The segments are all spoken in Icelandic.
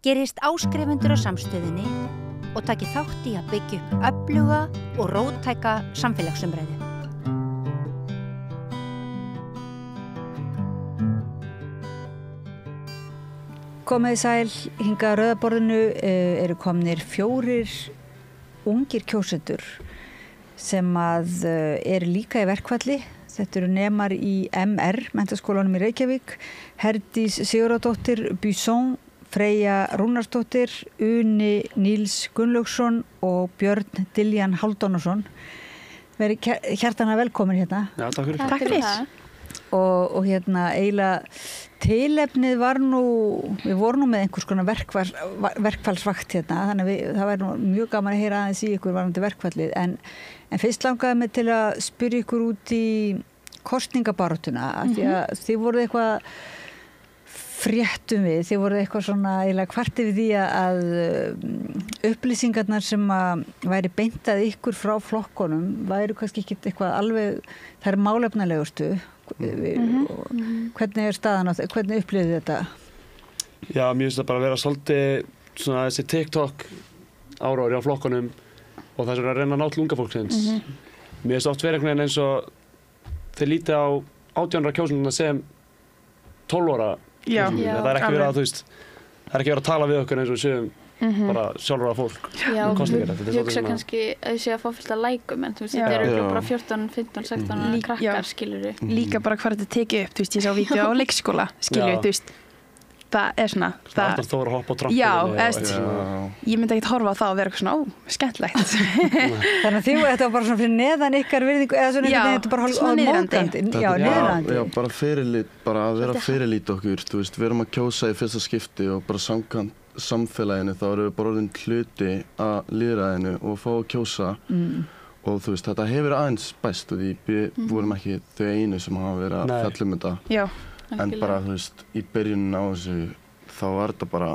gerist áskrifendur á samstöðinni og taki þátt í að byggja upp öfluga og róttæka samfélagsumræðu. Komið sæl, hingað að rauðaborðinu eru komnir 4 ungir kjósendur sem að eru líka í verkfalli. Þetta eru nemar í MR, menntaskólanum í Reykjavík, Herdís Sigurðardóttir Buisson, Freyja Rúnarsdóttir, Uni Níls Gunnlaugsson og Björn Diljan Hálfdánarson. Verið hjartanlega velkomin hérna. Já, takk fyrir. Takk fyrir. Og hérna eiginlega tilefnið var við vorum með einhvers konar verkfallsvakt hérna, þannig að það væri mjög gaman að heyra aðeins í ykkur varðandi verkfallið, en fyrst langaði mig til að spyrja ykkur út í kosningabaráttuna, því að þið voruð eitthvað fréttum við, þið voruð eitthvað svona eiginlega kvartið við því að upplýsingarnar sem að væri beintað ykkur frá flokkunum væru kannski ekki eitthvað alveg, það er málefnalegustu. Hvernig staðan á þetta? Hvernig upplifið þetta? Já, mér finnst það bara að vera svolítið svona þessi TikTok áróður á flokkunum og það er að reyna að ná til unga fólksins. Mér finnst oft verið einhvern veginn eins og þeir líti á 18 ára kjósendurna sem 12 ára kjósendur. Það er ekki verið að, þú veist, það er ekki verið að tala við okkur eins og við séum bara sjálfráða fólk. Já, hugsa kannski að þið séu að fá fullt af lækum, en þú veist, þetta eru bara 14, 15, 16 ára krakkar, skilurðu. Líka bara hvað þetta tekið upp, þú veist, ég sá vídeo á leikskóla, skilurðu, þú veist, það er svona. Alltaf þó að hoppa á trampolínu. Já, ég myndi ekkert horfa á það og vera eitthvað svona, skemmtilegt. Þannig að þetta var bara svona fyrir neðan ykkar virðingu, eða svona einhvern veginn, þetta bara hálf mótandi. Já, niðurandi. Já, bara fyrirlít, bara að vera fyrirlít okkur, þú veist, við erum að kjósa í fyrsta skipti og bara samkvæmt samfélaginu þá erum við bara orðin hluti að lýðræðinu og fá að kjósa og þú veist, þetta hefur aðeins bæst og við vorum ekki þau einu sem hafa verið að fjalla um þetta. Já, en bara, þú veist, í byrjunin á þessu þá var þetta bara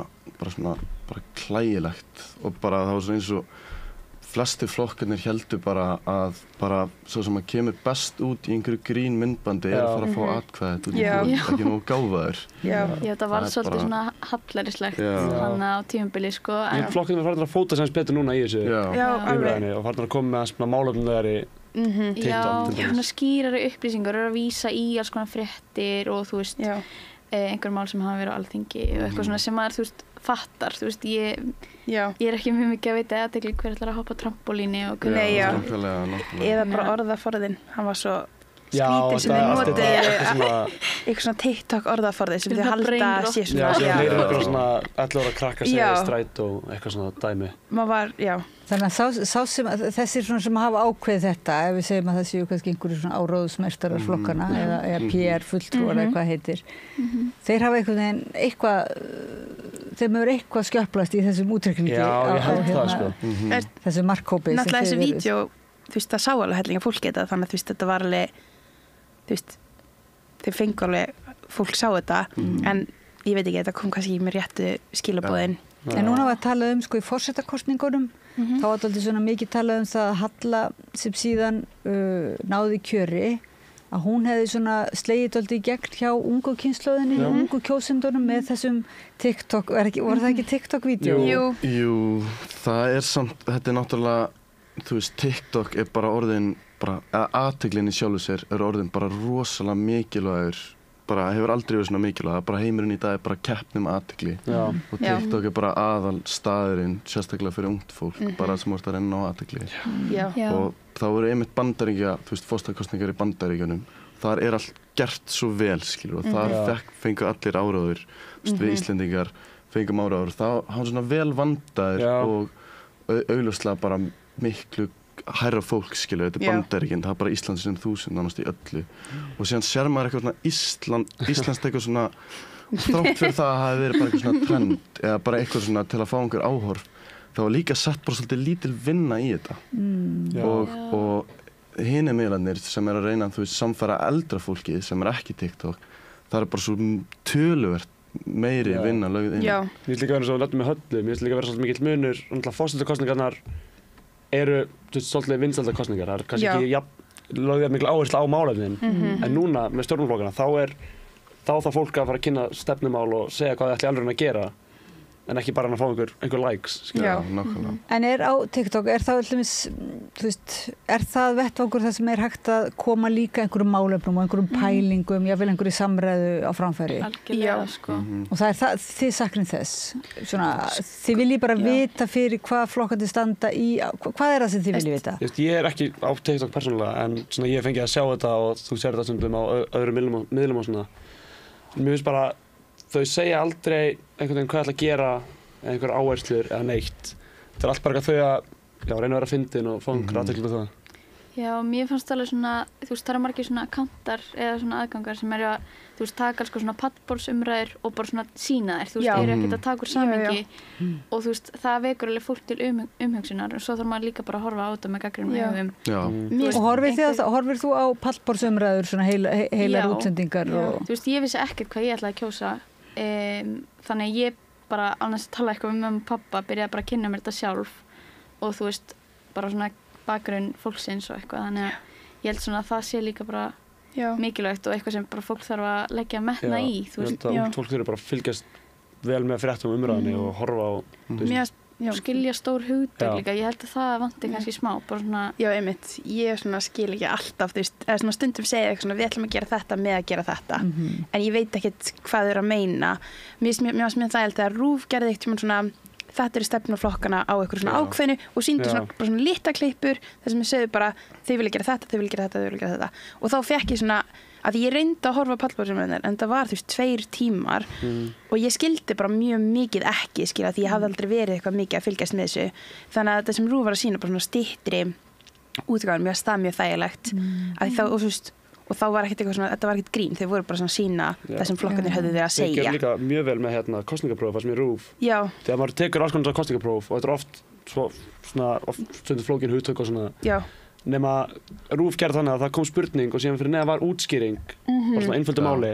svona bara klægilegt og bara það var svona eins og flestir flokkarnir héldu bara að bara svo sem að kemur best út í einhverju grín myndbandi er að fara að fá atkvæði, þú veist, ekki nógu gáfaður. Já, það var svolítið svona hallærislegt hann á tímabili, sko. Flokkarnir var farin að fóta sem betur núna í þessu umræðinni og farin að koma með svona málefnalegri TikTok. Já, svona skýrari upplýsingar eru að vísa í alls konar fréttir og þú veist, einhver mál sem hafa verið á Alþingi og eitthvað svona sem maður, þú veist, fattar, þú veist, ég er ekki mjög mikið að veita aðtekli hver ætlar að hoppa á trampolíni og eða bara orðaforðinn, hann var svo skrítið sem þið notið eitthvað svona TikTok orðaforði sem þið halda að sé svona. Já, sem heyrir eitthvað svona 11 ára krakka segja stræt og eitthvað svona dæmi. Þannig að þessir svona sem hafa ákveðið þetta, ef við segjum að það séu kannski einhverju svona áróðusmeistarar flokkana eða PR fulltrúar eða hvað heitir, þeir hafa einhvern veginn þeim hefur eitthvað skjöplast í þessum útreikningi á þessum markhópi. Náttúrulega þessi vídeo, þú veist, það sá alveg hellinga fólk þetta, þannig að þú veist, þetta var alveg, þú veist, þeir fengu alveg, fólk sá þetta, en ég veit ekki, þetta kom kannski með réttu skilaboðin. En núna var að tala um, sko, í forsetakosningunum, þá var þetta svona mikið talað um það að Halla sem síðan náði kjöri, að hún hefði svona slegið dálítið í gegn hjá ungu kynslóðinni, ungu kjósendunum með þessum TikTok, voru það ekki TikTok-vídeó? Jú, það er samt, þetta er náttúrulega, þú veist, TikTok er bara orðin, athyglinni sjálfu sér er orðin bara rosalega mikilvægur, bara hefur aldrei verið svona mikilvæg, bara heimurinn í dag er bara keppni um athygli og TikTok er bara aðal staðurinn, sérstaklega fyrir ungt fólk, bara sem vorst að renna á athygli. Og þá voru einmitt Bandaríkja, þú veist, forsetakosningar í Bandaríkjunum, þar er allt gert svo vel, skilur, og þar fengu allir áróður, við Íslendingar fengum áróður, það var svona vel vandaðir og augljóslega bara miklu hærra fólk, skilur, þetta er Bandaríkin, það er bara Ísland sem 1000 nánast í öllu og síðan sér maður eitthvað svona Íslands eitthvað svona þrátt fyrir það að það hafi verið bara eitthvað svona trend eða bara eitthvað svona til að fá einhver áhorf, það var líka sett bara svolítið lítil vinna í þetta og hinir miðlarnir sem er að reyna að, þú veist, samfæra eldra fólki sem er ekki TikTok, það er bara svo töluvert meiri vinna lögð inn. Mér finnst líka verið svo nöttum með höllu, mér finnst líka verið svolítið mikill munur, forsetakosningarnar eru svolítið vinsældakosningar, það er kannski ekki lögð mikil áherslu á málefnin, en núna með stjórnmálaflokkana þá það fólk að fara að kynna stefnumál og segja hvað það ætli alveg að gera en ekki bara að fá einhver likes. Já, nákvæmlega. En á TikTok, það allmis, þú veist, það vettvangur það sem hægt að koma líka einhverjum málefnum og einhverjum pælingum, jáfnvel einhverju samræðu á framfæri? Algjörlega, sko. Og það þið saknið þess. Svona, þið viljið bara vita fyrir hvað flokkandi standa í, hvað það sem þið viljið vita? Ég ekki á TikTok persónulega, en svona ég fengið að sjá þetta og þú sér þetta stundum á öðrum miðlum og svona. Mér finnst bara, þau segja aldrei einhvern veginn hvað ætla að gera, einhver áherslur eða neitt. Það allt bara þau að reyna að vera fyndin og fá einhver athygli á það. Já, mér fannst alveg svona, þú veist, það margir svona akkántar eða svona aðgangar sem að, þú veist, taka sko svona pallborðsumræður og bara svona sína þær, þú veist, þeir ekkert að taka úr samhengi og þú veist, það vekur alveg fólk til umhugsunar og svo þarf maður líka bara að horfa á þetta með gagnrýnum augum. Og horfir þú á pallborðsumræður, svona heilar útsendingar? Þú veist, ég vissi ekkert hvað ég ætlaði að kjósa, þannig ég bara, annars tala eitthvað með mamma og pappa, byrjaði bara að kynna mér þetta sjálf og þú veist, bara svona bakgrunn fólksins og eitthvað, þannig að ég held svona að það sé líka bara mikilvægt og eitthvað sem bara fólk þarf að leggja metna í, þú veist. Fólk þurfi bara að fylgjast vel með fréttum umræðinni og horfa á, skilja stór hugtök líka, ég held að það vanti kannski smá, bara svona. Já, einmitt, ég svona skil ekki alltaf, þú veist, eða svona stundum segja eitthvað svona, við ætlum að gera þetta með að gera þetta, en ég veit ekkert hvað þau eru að meina. Mér finnst það held að RÚV gerði eitthvað svona, þetta stefnuflokkana á eitthvað svona ákveðnu og sýndu svona, bara svona litaklippur þar sem ég segðu bara, þau vilja gera þetta, þau vilja gera þetta, þau vilja gera þetta. Og þá fekk ég svona, að ég reyndi að horfa á pallborðsumræðurnar en það var þú veist 2 tímar og ég skildi bara mjög mikið ekki skilja því ég hafði aldrei verið eitthvað mikið að fylgjast með þessu þannig að þetta sem RÚV var að sýna bara svona styttri útgáfan mjög þægilegt að þá og þá var ekkert eitthvað svona, þetta var ekkert grín þau voru bara svona að sýna þessum flokkarnir höfðu þeir að segja. Ég ger líka mjög vel með kosningapróf sem er RÚV. Þegar maður tekur alls konar kosningapróf og þetta er oft stundum flókin hugtök og svona. Nema RÚV gerði þannig að það kom spurning og síðan fyrir neðan var útskýring bara svona einföldu máli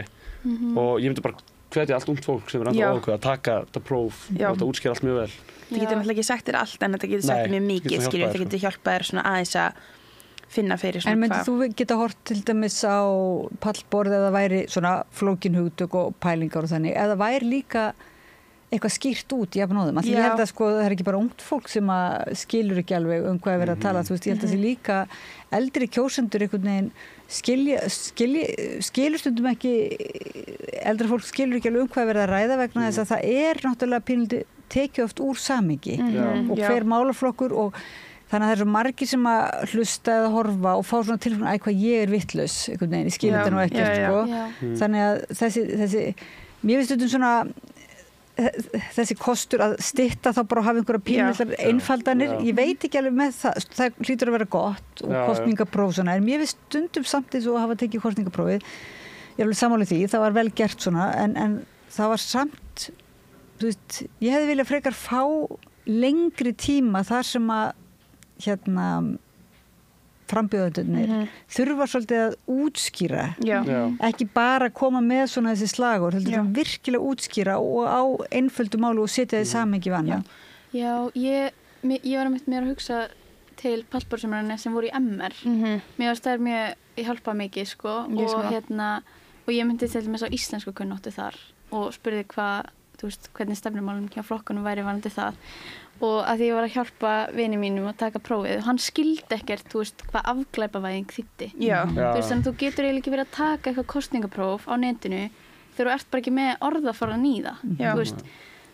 og ég myndi bara hvetja allt ungt fólk sem ennþá ákveð að taka þetta próf og þetta útskýra allt mjög vel. Það getur náttúrulega ekki sagt þér allt en þetta getur sagt mjög mikið skilur, það getur hjálpað þér svona aðeins að finna fyrir svona. En myndið þú geta hort til dæmis á pallborð eða væri svona flókin hugtök og pælingar og þannig, eða væri líka eitthvað skýrt út í jafnóðum. Ég held að sko það ekki bara ungt fólk sem að skilur ekki alveg hvað er verið að tala. Þú veist, ég held að það líka eldri kjósendur einhvern veginn skilur stundum ekki, eldri fólk skilur ekki alveg hvað er verið að ræða vegna þess að það er náttúrulega pínlítið tekið oft úr samhengi og hver málaflokkur og þannig að það eru margir sem að hlusta eða horfa og fá svona tilfæðan að hvað ég er vitlaus einhvern veginn, ég skilur þetta nú ekkert sko. Þannig að þessi mér finnst stundum svona þessi kostur að stytta þá bara að hafa einhverja pínullar einfaldanir ég veit ekki alveg með það hlýtur að vera gott og kosningapróf svona en mér finnst stundum samt eins og að hafa tekið kosningaprófið ég er alveg sammála því, það var vel gert svona en það var samt þú veist, ég hefði viljað frekar fá lengri tíma þar sem að frambjóðendurnir þurfa svolítið að útskýra ekki bara koma með svona þessi slagorð heldur virkilega útskýra og á einföldu málu og setja þið samhengi við annað. Já, ég var einmitt meira að hugsa til pallborðsumræðurnar sem voru í MR mér varst það mjög, ég hjálpaði mikið sko og ég myndi til dæmis á íslensku kunnáttu þar og spurði hvað, þú veist, hvernig stefnumálum hjá flokkunum væri varandi það og að því ég var að hjálpa vini mínum að taka prófið og hann skildi ekkert, þú veist, hvað afglæpavæðing þýddi. Þú veist, þannig að þú getur eiginlega ekki verið að taka eitthvað kosningapróf á netinu þegar þú ert bara ekki með orðaforðan í það, þú veist.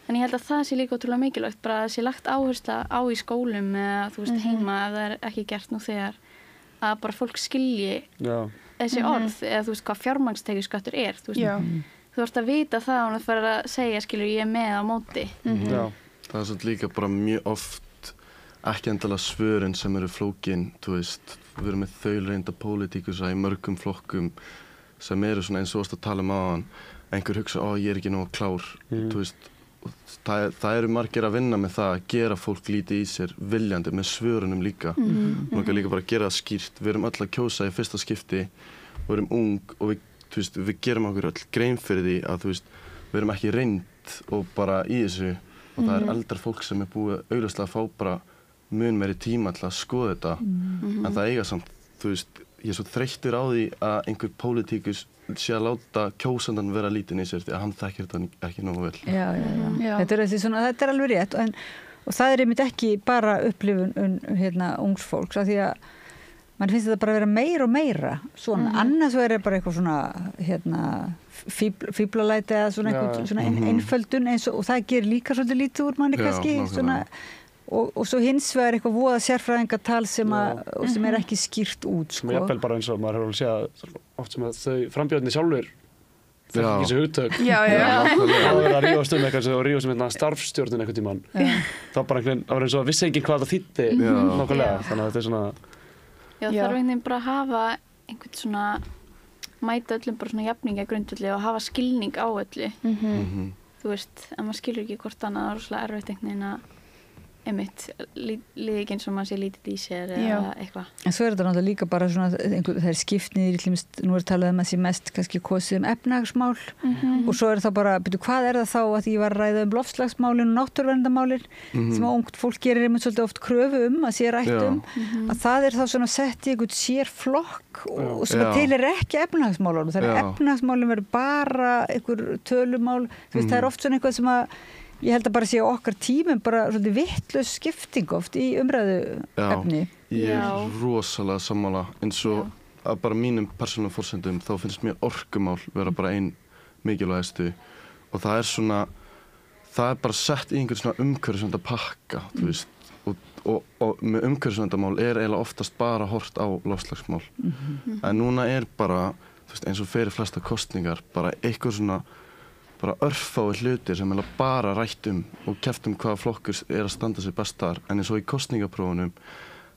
Þannig ég held að það sé líka ótrúlega mikilvægt, bara að það sé lagt áhersla á í skólum eða, þú veist, heima ef það er ekki gert nú þegar að bara fólk skilji þessi orð eða, þú veist, hvað fjármagnstekjuskattur er, þú veist. Þú ert að vita það og þú fara að segja, skilur, ég er með á móti. Það er svolítið líka bara mjög oft ekki endilega svörin sem eru flókin, þú veist, við erum með þaulreynda pólitíkusa í mörgum flokkum sem eru svona eins og að tala áðan, einhver hugsa, ég er ekki nógu klár, þú veist, það eru margir að vinna með það að gera fólk lítið í sér viljandi með svörunum líka, og líka bara að gera það skýrt, við erum öll að kjósa í fyrsta skipti, við erum ung og við gerum okkur öll grein fyrir því að, þú veist, við erum ekki reynd og bara í þessu og það er eldra fólk sem búið augljóslega að fá bara mun meiri tíma til að skoða þetta en það eiga samt þú veist, ég er svo þreyttur á því að einhver pólitíkus sé að láta kjósandan vera lítinn í sér því að hann þekkir þetta ekki nógu vel. Já. Þetta er alveg rétt og það er einmitt ekki bara upplifun ungs fólks af því að mann finnst þetta bara að vera meira og meira svona, annars er það bara eitthvað svona fíblalæti eða svona einföldun og það gerir líka svolítið lítið úr manni kannski svona, og svo hins vegar eitthvað voða sérfræðingatal sem er ekki skýrt út sko. Jafnvel bara eins og maður hefur séð oft sem að þau frambjóðinni sjálfur það er ekki þessi hugtök það er að rífast eitthvað og rífast starfsstjórnin einhvern tímann þá bara einhvern veginn eins og vissi enginn hvað það þýddi nákvæmlega, þannig að þetta er svona Já, þarf einhvern veginn bara að hafa einhvern svona mæta öllum bara svona jafninga grundvelli og hafa skilning á öllu þú veist, en maður skilur ekki hvort annað það er rosalega erfitt einhvern veginn að einmitt, líði ekki eins og maður sé lítið í sér eða eitthvað. En svo er þetta náttúrulega líka bara svona, það er skiptniðir, nú er talað að sé mest kannski kosið efnahagsmál og svo er það bara, hvað er það þá að ég var að ræða loftslagsmálin og náttúruverndarmálin sem ungt fólk gerir einmitt svolítið oft kröfu að sé rætt að það er þá svona sett í einhvern sér flokk og sem til er ekki efnahagsmálunum, þannig að efnahagsmálin verður bara einhver tölumál, þú veist, það er oft svona eitthvað sem að ég held að bara sé okkar tímum bara svolítið vitlaus skipting oft í umræðu efni. Ég er rosalega sammála eins og að bara mínum persónulegum forsendum þá finnst mér orkumál vera bara ein mikilvægastu og það er svona, það er bara sett í einhvern svona umhverfisvernda pakka, þú veist, og með umhverfisverndarmál er eiginlega oftast bara hort á loftslagsmál. En núna er bara, þú veist, eins og fyrir flesta kosningar, bara eitthvað svona bara örfáir hlutir sem er bara rætt og keppt hvaða flokkur er að standa sig best þar, en eins og í kosningaprófunum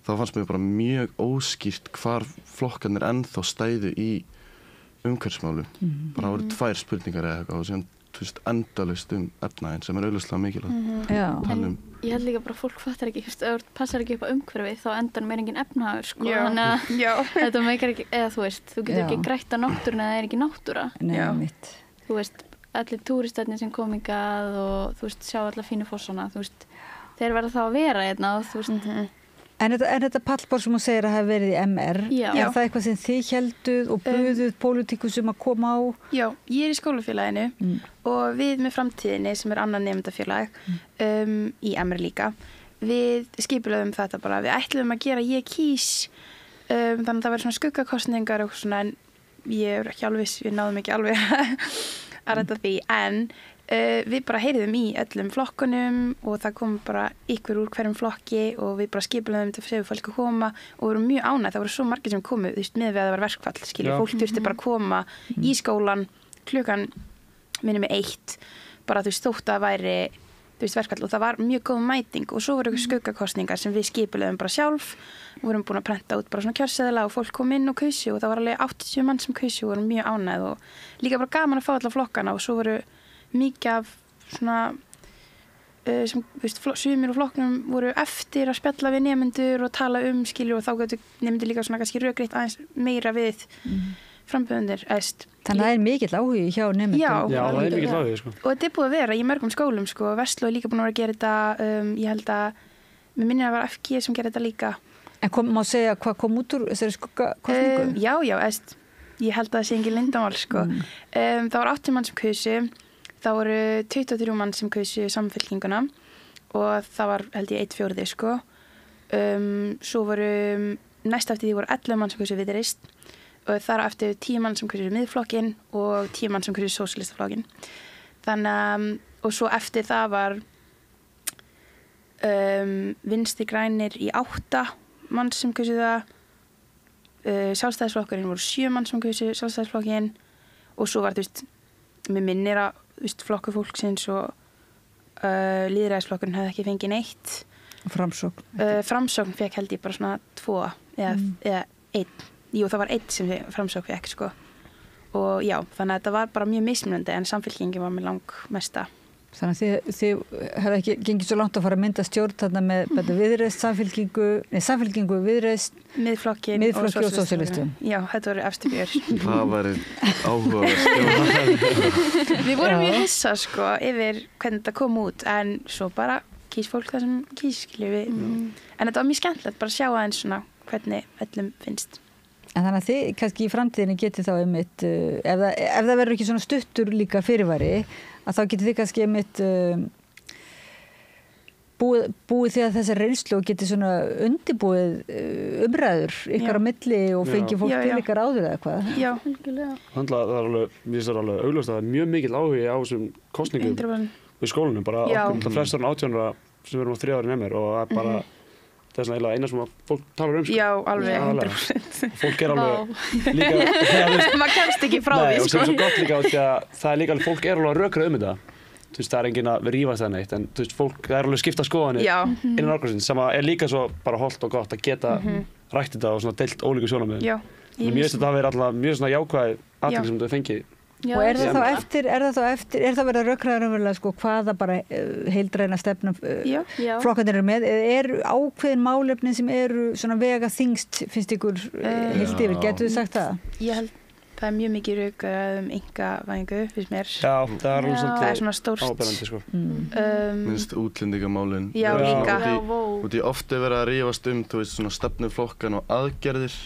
þá fannst mér bara mjög óskýrt hvar flokkarnir ennþá stæðu í umhverfismálum. Bara voru 2 spurningar eða eitthvað og síðan, þú veist, endalaust efnahaginn sem er augljóslega mikilvægt. En ég held líka bara fólk fattar ekki, ef þú passar ekki upp á umhverfið þá endar meira engin efnahagur, sko. Þannig að þetta meikar ekki, eða þú veist, þú getur ekki grætt á náttúruna eða það er ekki náttúra. Þú veist, allir túristarnir sem kom hingað og þú veist, sjá alla fínu fossana, þú veist, þeir verða þá að vera hérna og þú veist. En þetta pallborð sem hún segir að hafa verið í MR, er það eitthvað sem þið helduð og buðuð pólitíkusum að koma á? Já, ég er í skólafélaginu og við með framtíðinni sem er annað nemendafélag í MR líka, við skipulöðum þetta bara, við ætluðum að gera ég kýs, þannig að það verður svona skuggakostningar og svona, en ég er ekki alveg, við náðum ekki alveg að rætta því, en við bara heyrðum í öllum flokkunum og það kom bara ykkur úr hverjum flokki og við bara skipulöðum til að segja fólk að koma og vorum mjög ánægð, það voru svo margir sem komu, þú veist, með við að það var verkfall, skilja, fólk þurfti bara að koma í skólan klukkan minni með 1, bara þú veist, þótt að væri, þú veist, verkfall og það var mjög góð mæting og svo voru ykkur skuggakostningar sem við skipulöðum bara sjálf, vorum búin að prenta út bara svona kjörseðla og fólk kom inn og kausu og það var alveg 80 mann sem kausu og vorum mjög ánægð og líka bara gaman að fá alla flokkana og svo voru mikið af svona sem, þú veist, sumir og flokknum voru eftir að spjalla við nemendur og tala skilur og þá gætu nemendur líka svona kannski rökrétt aðeins meira við frambjóðendur, eðst. Þannig að það er mikill áhugi hjá nemendum. Já, það er mikill áhugi, sko. Og þetta er búið að vera í mörgum skólum, sko. Vestló er líka búin að vera að gera þetta, ég held að, mér minnir að það var FG sem gerði þetta líka. En má segja hvað kom út úr þessari skuggakostningu? Já, eðst, ég held að það sé engin leyndamál, sko. Það var 80 mann sem kausu, það voru 23 mann sem kausu Samfylkinguna og það var, held ég, 1/4, sko. Svo voru, næst eftir því voru 11 mann sem kausu Viðreisn og þar á eftir 10 mann sem kausu Miðflokkinn og 10 mann sem kausu Sósíalistaflokkinn. Þannig, og svo eftir það var Vinstri grænir í 8 mann sem kausu það, Sjálfstæðisflokkurinn voru 7 mann sem kausu Sjálfstæðisflokkinn og svo var, þú veist, mér minnir að, þú veist, Flokkur fólksins og Lýðræðisflokkurinn hefði ekki fengið neitt. Framsókn? Framsókn fekk held ég bara svona 2 eða 1. Jú, það var 1 sem Framsókn fekk, sko. Og já, þannig að þetta var bara mjög mismunandi en Samfylkingin var með langmesta. Þannig að þið hefði ekki gengið svo langt að fara að mynda stjórn þarna með Viðreisn, Samfylkingu, Viðreisn, Miðflokkinn og Sósíalistum. Já, þetta voru efstu 4. Það væri áhugaverð stjórn. Við vorum mjög hissa, sko, yfir hvernig þetta kom út en svo bara kýs fólk það sem kýs, skilju við. En þetta var mjög skemmtilegt bara að sjá aðeins svona hvernig öllum finnst. En þannig að þið kannski í framtíðinni getið þá einmitt, ef það verður ekki svona stuttur líka fyrirvari, að þá getið þið kannski einmitt búið því að þessar reynslu og getið svona undirbúið umræður ykkar á milli og fengið fólk til ykkar áður eða hvað. Já, algjörlega. Þannig að það er alveg, mér finnst það alveg augljóst að það er mjög mikill áhugi á þessum kosningum við skólanum, bara okkur flestar en 18 ára sem erum á 3 árin með mér og það er bara, það er svona eiginlega eina sem fólk talar um. Já, alveg, 100%. Fólk alveg líka... Maður kemst ekki frá því, Nei, og sem er svo gott líka því að það er líka alveg, fólk alveg að rökra þetta. Þú veist, það er enginn að rífast það neitt, en þú veist, fólk, það er alveg skipta skoðanir innan árgrunnins sem er líka svo bara hollt og gott að geta rætt þetta og svona deilt ólíku sjónarmiðum. Já. Mér finnst þetta að vera alltaf mjög svona jákvæð athygli sem þau fengið. Og er það verið að rökra raunverulega sko hvaða bara heildræna stefna flokkarnir eru með, eða eru ákveðin málefni sem eru svona vega þyngst, finnst ykkur heilt yfir, getur þið sagt það? Ég held það er mjög mikið rauk einkavæðingu, finnst mér. Já, það er alveg það er svona stórt. Áberandi, sko. Minnst útlendingamálin. Já, líka. Og því ofta verið að rífast þú veist, svona stefnu flokkan og aðgerðir,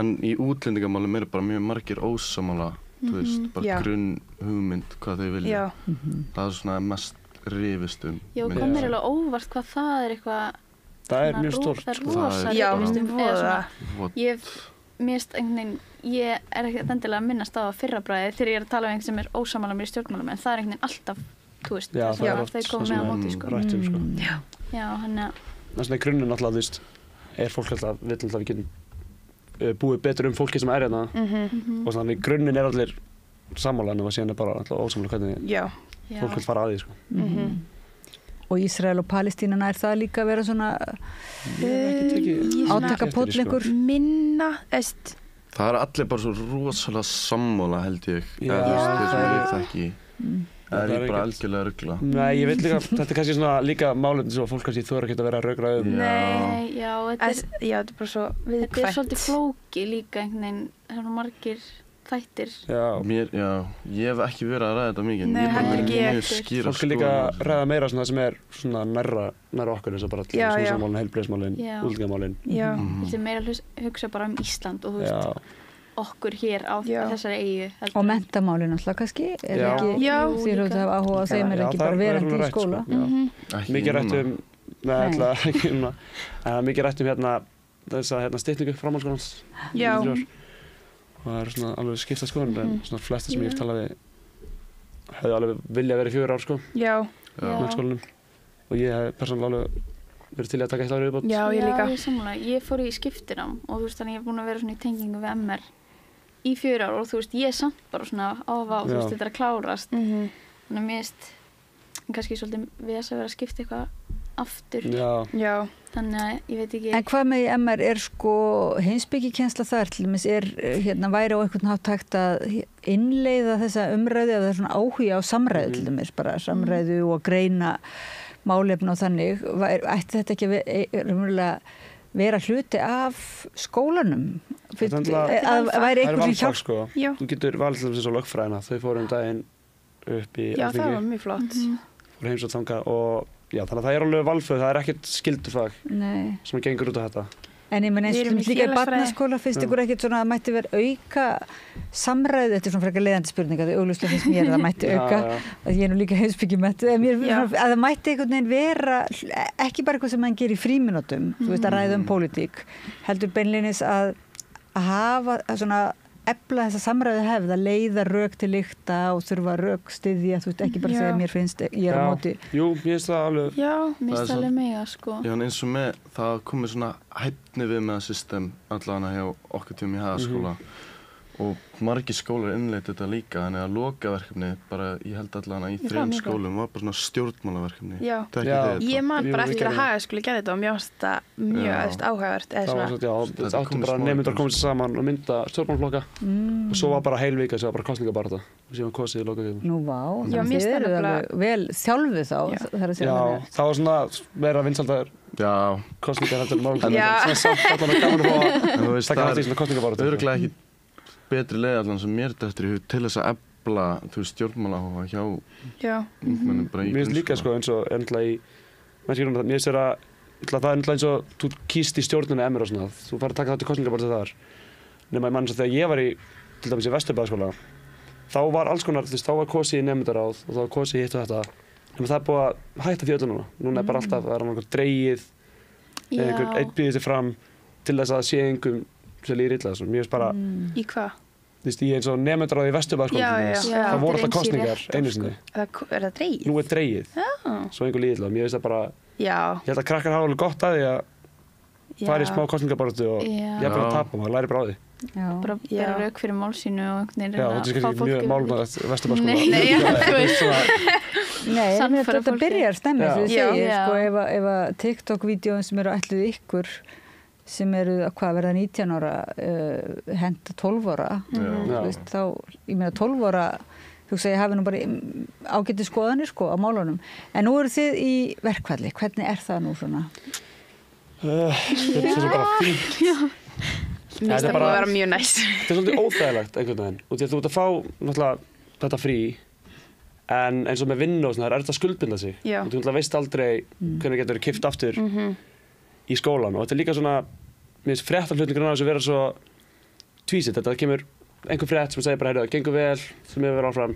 en í útlendingamálin eru bara mjög margir ósammála, þú veist, bara grunnhugmynd hvað þau vilja. Það er svona mest rifist Já, kom mér alveg óvart hvað það er eitthvað... Það er mjög stórt, sko. Já, ég er ekkert endilega að minnast á fyrrabræði þegar ég er að tala um einhvern sem er ósammála mér í stjórnmálum, en það er einhvern veginn alltaf, þú veist, þau koma með á móti, sko. Rættum, sko. Já, hann að... Það er svona í grunninn alltaf, þú veist, er fólk alltaf, vill alltaf við getum búið betur fólki sem er hérna og þannig í grunninn er allir sammála en síðan er bara alltaf ósammála hvernig fólk vil fara að því, sko. Og Ísrael og Palestína er það líka að vera svona átakapóll minna, það er allir bara svo rosalega sammála held ég. Það er bara algjörlega rugla. Nei, ég veit líka, þetta er kannski svona líka málefni sem fólk kannski þora ekkert að vera að rökra Nei, já, þetta er bara svo viðkvæmt. Þetta er svolítið flóki líka einhvern veginn, svona margir þættir. Ég hef ekki verið að ræða þetta mikið. Nei, heldur ekki ég. Fólk er líka að ræða meira svona sem er svona nærra okkur eins og bara húsamálin, heilbrigðismálin, útlendingamálin. Þetta er meira að hugsa bara um Ísland og þú veist okkur hér á þessari eyju. Og mentamálin alltaf kannski, er ekki því að hafa áhuga á þeim er ekki bara verandi í skóla. Mikið rætt mikið rætt hérna þessa stytningu framhaldsskólans. Og það er svona alveg skipta skoðanir, en svona flesta sem ég hef talað við hefði alveg viljað verið 4 ár, sko. Mennskólanum. Og ég hef persónulega alveg verið til að taka 1 ár viðbót. Já, ég líka. Ég sammála. Ég fór í skiptinám og þú veist þannig ég hef búin að vera svona í tengingu við MR í 4 ár og þú veist ég er samt bara svona áhuga og þú veist þetta er að klárast. Þannig að mér finnst kannski svolítið við að vera að skipta eitthvað aftur. Já. Þannig að ég veit ekki. En hvað með í MR er sko heimspekikennsla þar til dæmis væri á einhvern hátt hægt að innleiða þessa umræðu eða svona áhuga á samræðu til dæmis, bara samræðu og greina málefni og þannig, ætti þetta ekki að vera hluti af skólanum? Að væri einhver sem hjálp? Sko. Þú getur valið til þess að lögfræðina, þau fóru daginn upp í Alþingi. Já, það var mjög flott. Fóru heimsótt þangað og þannig að það er alveg valföð, það er ekkert skyldufag sem gengur út á þetta. En ég meina eins og líka í barnaskóla finnst ykkur ekkert svona að mætti vera auka samræðu, þetta er svona frekar leiðandi spurning að það augljóslega finnst mér að það mætti auka að ég er nú líka heimspekimentuð, að það mætti einhvern veginn vera ekki bara eitthvað sem mann gerir í frímínútum, þú veist að ræða pólitík, heldur beinleinis að hafa svona efla þessa samræðu hefð að leiða rök til lykta og þurfa rök styðja, þú veist ekki bara segja mér finnst ég er á móti. Jú, mér finnst það alveg. Já, mér finnst það alveg mega, sko. Já, en eins og með það komið svona hæfni við með það system allavega hjá okkur tímum í Hagaskóla og margir skólar innleiddu þetta líka, þannig að lokaverkefni bara, ég held allavega í 3 skólum var bara svona stjórnmálaverkefni. Já, ég man bara eftir að Hagaskóli gerði þetta og mér finnst það mjög áhugavert. Það áttu bara nemendur að koma sér saman og mynda stjórnmálaflokka og svo var bara heil vika, svo var bara kosningabaráttu og síðan kosið í lokatíðum. Nú vá, þið eru alveg vel þjálfuð þá. Já, það var svona meira vinsældaður kosningar heldur mál. Svona samt allan að gaman að fá að taka hægt í svona kosningabaráttu. Betri leið allan sem mér dættur í hug til þess að efla, þú veist, stjórnmálaáhuga hjá ungmennum bara í grunnskóla. Mér finnst líka sko eins og ennlega í mennskólanum, mér finnst það er ennlega eins og þú kýst í stjórnunni MR og svona, þú fara að taka þátt í kosningabaráttu þar nema ég mann þegar ég var til dæmis í Vesturbæðaskóla, þá var alls konar, þá var kosið í nemendaráð og þá var kosið í hitt og þetta. En það er búið að hætta því öllu núna. Núna er bara alltaf, það er einhver dregið, einhver einn býðir sig fram til þess að sé einhverjum sem líður illa. Mér finnst bara... Í hvað? Þú veist, í eins og nemendaráð í Vesturbæðaskóla, það voru alltaf kosningar einu sinni. Er það dregið? Nú er dregið, svo einhver líður illa. Mér finnst það bara, ég held að krakkar hafa alveg gott að því að fara í smá kosningabaráttu og jafnvel að tapa, maður læri bara á því. Bara bera rauk fyrir mál sínu og einhvern veginn að fá fólk mjög málumæðilegt Vesturbæðaskóla. Nei, þetta byrjar stemmið, sem ég segi, sko, ef að TikTok-vídeóin sem eru ætluð ykkur, sem eru að verða 19 ára, henda 12 ára, veist, þá, ég meina 12 ára, hugsa ég hafi nú bara ágæti skoðanir, sko, á málunum. En nú eru þið í verkfalli, hvernig er það nú svona? Þetta er svo bara fínt. Mér finnst það búið að vera mjög næs. Þetta er svolítið óþægilegt einhvern veginn. Og því að þú ert að fá náttúrulega þetta frí, en eins og með vinnu og svona, það er þetta að skuldbinda sig. Og þú náttúrulega veist aldrei hvernig getur kippt aftur í skólan. Og þetta er líka svona, mér finnst fréttaflutningurinn á þessu vera svo tvísitt. Þetta kemur einhver frétt sem segir bara, heyrðu, það gengur vel, sem við verðum áfram.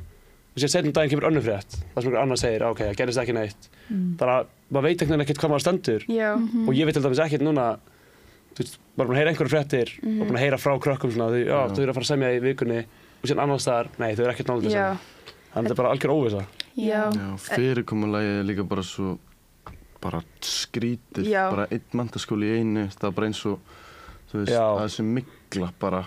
Og sér seinum daginn kemur önnur frétt, það sem einhver annar segir, ok, það gerist ekki neitt. Þannig að maður veit ekkert hvað maður stendur. Og ég veit til dæmis ekkert núna, þú veist, bara búin að heyra einhverju fréttir og búin að heyra frá krökkum svona, þau eru að fara að semja í vikunni og síðan annars staðar, nei, þau eru ekkert nálega að semja. Þannig að þetta er bara algjör óvissa. Já, fyrirkomulagið er líka bara svo, bara skrítið, bara einn menntaskóli í einu, það er bara eins og, þú veist, að þessi mygla bara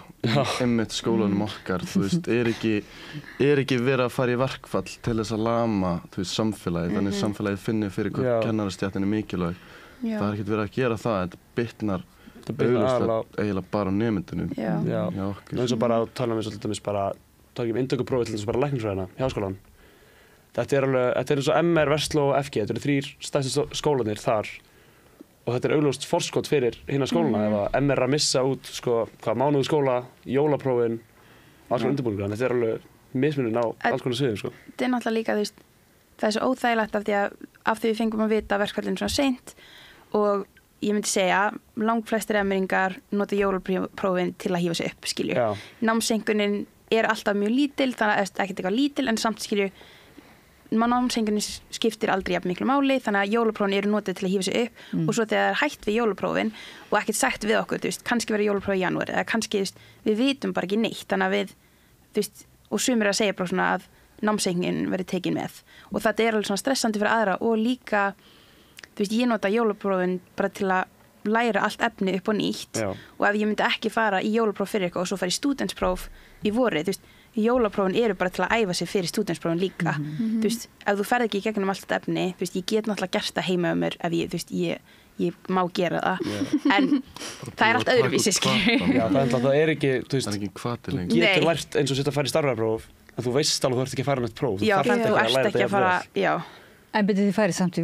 einmitt skólanum okkar, þú veist, er ekki verið að fara í verkfall til þess að lama, þú veist, samfélagið, þannig samfélagið finnir fyrir hvað kennarastéttin er mikilvæg. Það er ekkert verið að gera það, þetta bitnar eiginlega bara á nemendunum hjá okkur. Eins og bara að tala um eins og til dæmis bara, takjum inntökuprófið til þess að bara læknisfræðina hjá skólan. Þetta er eins og MR, Versló og FG, þetta eru 3 stærstu skólanir þar. Og þetta er augljóst forskot fyrir hina skólana ef að MR er að missa út sko, mánuðu skóla, jólaprófin, alls konar undirbúningur. Þetta er alveg mismuninn á alls konar sviðum. Sko. Þetta er náttúrulega líka, þú veist, það er svo óþægilegt af því við fengum að vita verkfallinu svona seint og ég myndi segja, langflestir emringar nota jólaprófin til að hífa sig upp, skilju. Námseinkunin er alltaf mjög lítil, þannig að ekkert eitthvað lítil, en samt skilju, námseinkunin skiptir aldrei jafn miklu máli, þannig að jólaprófin eru notið til að hífa sig upp og svo þegar það er hætt við jólaprófin og ekkert sagt við okkur, þú veist, kannski verður jólapróf í janúar eða kannski, þú veist, við vitum bara ekki neitt, þannig að við, þú veist, og sumir að segja bara svona að námseinkunin verður tekin með og þetta er alveg svona stressandi fyrir aðra og líka, þú veist, ég nota jólaprófin bara til að læra allt efni upp og nýtt og ef ég myndi ekki fara í jólapróf fyrir eitthvað og svo fara í stúdentspróf í vorið, þú veist, jólaprófin eru bara til að æfa sig fyrir stúdentsprófin líka. Þú veist, ef þú ferð ekki í gegnum allt þetta efni, þú veist, ég get náttúrulega gert það heima um mér ef ég, þú veist, ég má gera það, en það er allt öðruvísi, skilur. Já, það er ekki, þú veist, það er ekki hvati lengur. Þú getur lært eins og sitt að fara í starfræðipróf, en þú veist alveg þú ert ekki að fara með eitt próf. Já, þú ert ekki að fara, já. En betið þið færið samt í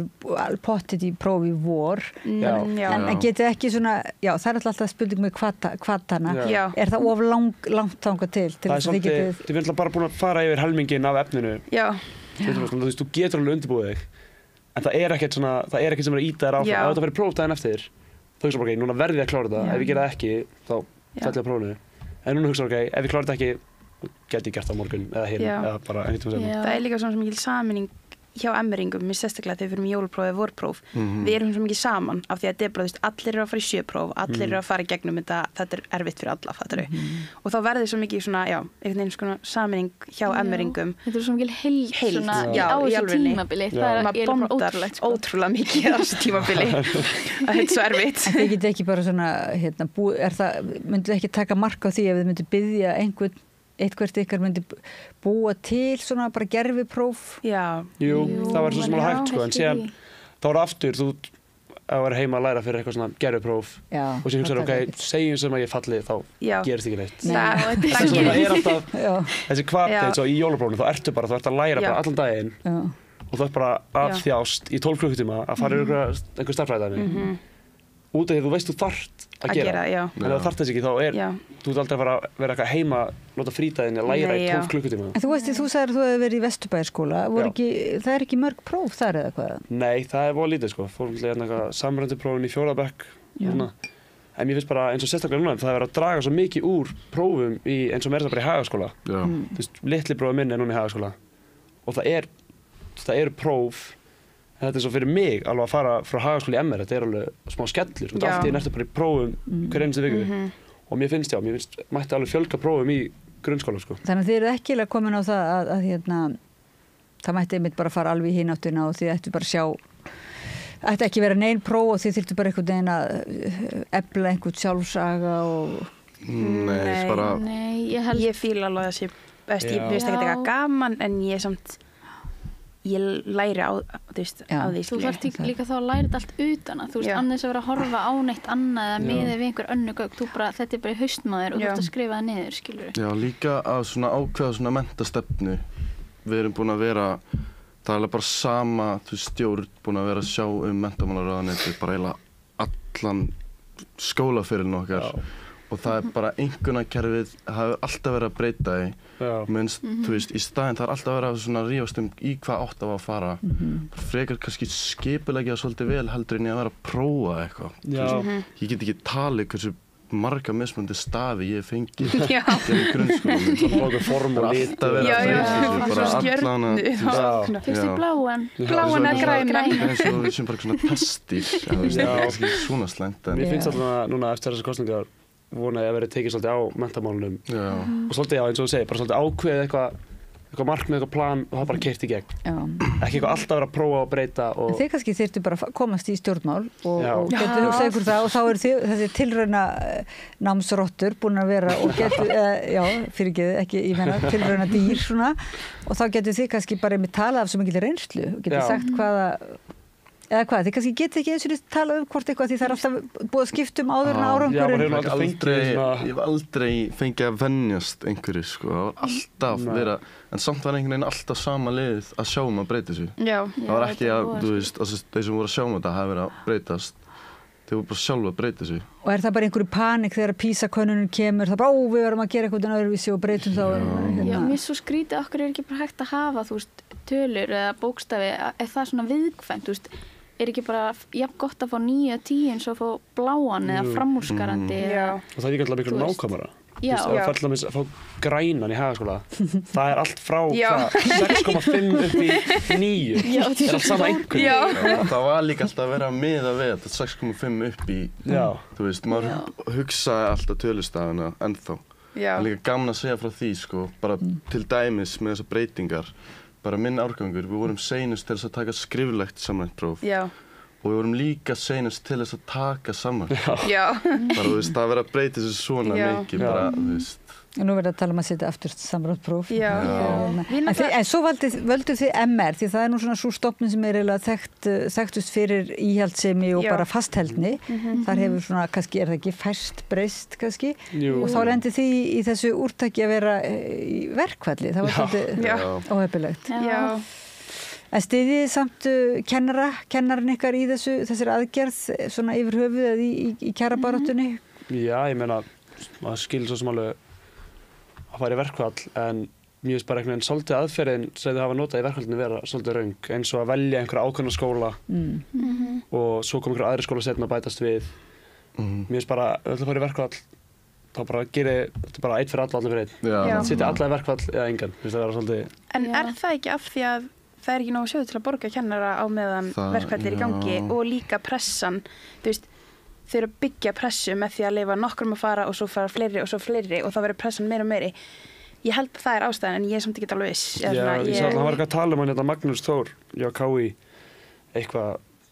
pottit í prófi vor, en getið ekki svona, já það er alltaf spurning með hvatana, er það of langt þangað til þess að þið getið... Þið erum bara búin að fara yfir helmingin af efninu, þú veist, þú getur alveg undirbúið þig, en það er ekkert svona, það er ekkert sem er að íta þér áfram, ef þetta verið próf daginn eftir, þá hugsa bara ok, núna verði ég að klára þetta, ef ég gera það ekki, þá fell ég á prófinu, en núna hugsa ok, ef ég klára þetta ekki, get ég gert það á morgun eða hinn, eða bara einhvern tíma seinna. Það er líka svona sem mikil sameining hjá emmeringum, mér sérstaklega þegar við fyrir jólapróf eða vorpróf, við erum svo mikið saman af því að þetta er bara, þú veist, allir eru að fara í sjöpróf, allir eru að fara í gegnum þetta er erfitt fyrir alla, fattar þau. Og þá verður svo mikið svona, já, einhvern veginn svona sameining hjá emmeringum. Þetta er svo mikið heild svona á þessu tímabili, það er bara ótrúlegt. Sko. Ótrúlega mikið á þessu tímabili, að þetta er svo erfitt. En þið getið ekki bara svona, myndið ekki taka mark á því ef þið myndið biðja eitthvert ykkar myndi búa til svona bara gerfipróf? Já. Jú, það var svo sem alveg hægt sko, en síðan þá er aftur, þú er heima að læra fyrir eitthvað svona gerfipróf og síðan hugsaðu, ok, segjum sem að ég falli, þá gerist ekki neitt. Þess vegna er alltaf þessi hvati eins og í jólaprófinu, þá ertu bara, þú ert að læra bara allan daginn og þú ert bara að þjást í 12 klukkutíma að fara yfir einhver starffræðidæmi. Út af því að þú veist þú þarft að gera, en ef þú þarft þess ekki þá þú ert aldrei að fara að vera eitthvað heima nota frídaginn að læra í 12 klukkutíma. En þú veist, þú sagðir að þú hefði verið í Vesturbæjarskóla, það er ekki mörg próf þar eða hvað? Nei, það er voða lítið sko, fórum til eitthvað samrænduprófin í 4. bekk En mér finnst bara eins og sérstaklega núna, það er verið að draga svo mikið úr prófum eins og meira það bara í Hagaskóla. Þú veist, litli bróðir minn núna í Hagaskóla. Og það eru próf, en þetta er svo fyrir mig alveg að fara frá Hagaskóla í MR, þetta er alveg smá skellur. Þú veist, allt í næstu bara í prófum hver einstu viku. Og mér finnst mætti alveg fjölga prófum í grunnskóla, sko. Þannig að þið eru ekki komin á það að það mætti einmitt bara fara alveg í hinn áttina og þið ættu bara að sjá, ætti ekki vera nein próf og þið þyrftu bara einhvern veginn að efla einhvern sjálfsaga og... Nei, ég fíla alveg að ég veist ekki eitthvað gaman en ég læri á því. Þú þarft líka þá að læra þetta allt utan að þú veist, annars að vera að horfa á neitt annað eða miðið við einhver önnur gögn, þetta er bara í haustmaður og þú ert að skrifa það niður, skilurðu. Já, líka að svona ákveða svona menntastefnu. Við erum búin að vera, það er alveg bara sama stjórn búin að vera að sjá menntamálaráðuneytið bara eiginlega allan skólaferilinn okkar. Og það er bara einkunnarkerfið, það hefur alltaf verið að breyta því. Minnst, þú veist, í staðinn það er alltaf verið að svona rífast í hvað átt að fara. Frekar kannski skipuleggja svolítið vel heldur en ég að vera að prófa eitthvað. Ég get ekki talið hversu marga mismunandi stafi ég fengi í grunnskólanum. Það er form og lit. Það er alltaf verið að breyta stjörnu. Fyrst í bláan eða grænan. Eins og við sem bara svona pestir. Það er ekki svona slæmt. Mér finnst alltaf núna eftir þessar kosningar vonaði að vera tekið svolítið á menntamálunum og svolítið eins og þú segir, bara svolítið ákveðið eitthvað markmið, eitthvað plan og það bara keyrt í gegn. Ekki eitthvað alltaf vera að prófa og breyta. En þið kannski þyrftu bara að komast í stjórnmál og getur hugsað ykkur það og þá eru þessi tilrauna námsrottur búin að vera og getur, tilrauna dýr svona og þá getur þið kannski bara með talað af svo mikil reynslu og getur sagt hvaða eða hvað, þið kannski getið ekki eins og tala hvort eitthvað því það er alltaf búið að skipta áður en árangurinn. Ég hef aldrei fengið að venjast einhverju, sko. Það var alltaf vera, en samt var einhvern veginn alltaf sama liðið að sjá að breyta sig. Það var ekki að, þú veist, þeir sem voru að sjá þetta hafi verið að breytast. Þeir voru bara sjálf að breyta sig. Og er það bara einhverju panik þegar PISA-könnunin kemur, það bara, við verðum að gera eitthvað öðruvísi og breytum þá. Já, mér svo skrítið okkur ekki bara hægt að hafa, þú veist, tölur eða bókstafi, er það svona viðkvæmt, þú veist, er ekki bara jafn gott að fá 9 og 10 eins og að fá bláan eða framúrskarandi og það er ekki alltaf miklu nákvæmara að fá grænan í Hagaskóla það er allt frá 6,5 upp í 9 er allt sama einhvern það var líka alltaf að vera miða við þetta 6,5 upp í þú veist, maður hugsaði alltaf tölustafina ennþá það er líka gaman að segja frá því sko, bara til dæmis með þessar breytingar bara minn árgangur, við vorum seinust til þess að taka skriflegt samræmt próf og við vorum líka seinust til þess að taka samræmt próf bara þú veist, það verið að breyta þessu svona mikið bara, þú veist og nú verður að tala um að setja aftur samræmt próf en svo völdu þið MR því það er nú svona svo stofnun sem er eiginlega þekktust fyrir íhaldssemi og bara fastheldni þar hefur svona, kannski er það ekki fæst breyst kannski og þá lendir þið í þessu úrtaki að vera í verkfalli, það var svolítið óheppilegt en styðið samt kennarinn ykkar í þessari aðgerð svona yfir höfuð eða í kjarabaráttunni? Já, ég meina maður skilur svo sem alveg að fara í verkfall en mér finnst bara einhvern veginn svolítið aðferðin sem þið hafa notað í verkfallinu vera svolítið röng eins og að velja einhverja ákveðna skóla og svo kom einhverja aðri skóla setna að bætast við mér finnst bara að fara í verkfall þá bara þetta bara eitt fyrir alla, allir fyrir einn setja alla í verkfall eða engan finnst það vera svolítið En er það ekki af því að það er ekki nógu sjóð til að borga kennara á meðan verkfall er í gangi og líka pressan, þú veist þau eru að byggja pressu með því að leyfa nokkrum að fara og svo fara fleiri og það verður pressan meira og meiri. Ég held að það er ástæðan en ég er samt ekki alveg viss. Já, ég sá að hann var eitthvað að tala um hann Magnús Þór, KÍ,